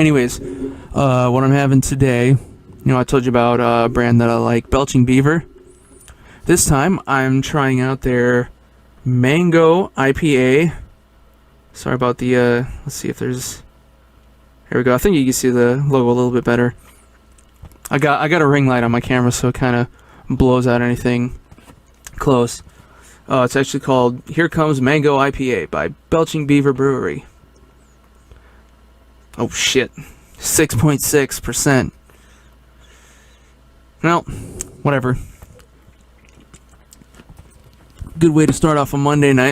Anyways, what I'm having today, I told you about a brand that I like, Belching Beaver. This time, I'm trying out their Mango IPA. Sorry about the, let's see if there's, here we go. I think you can see the logo a little bit better. I got a ring light on my camera, so it kind of blows out anything close. It's actually called Here Comes Mango IPA by Belching Beaver Brewery. Oh shit, 6.6%. Well, whatever. Good way to start off a Monday night.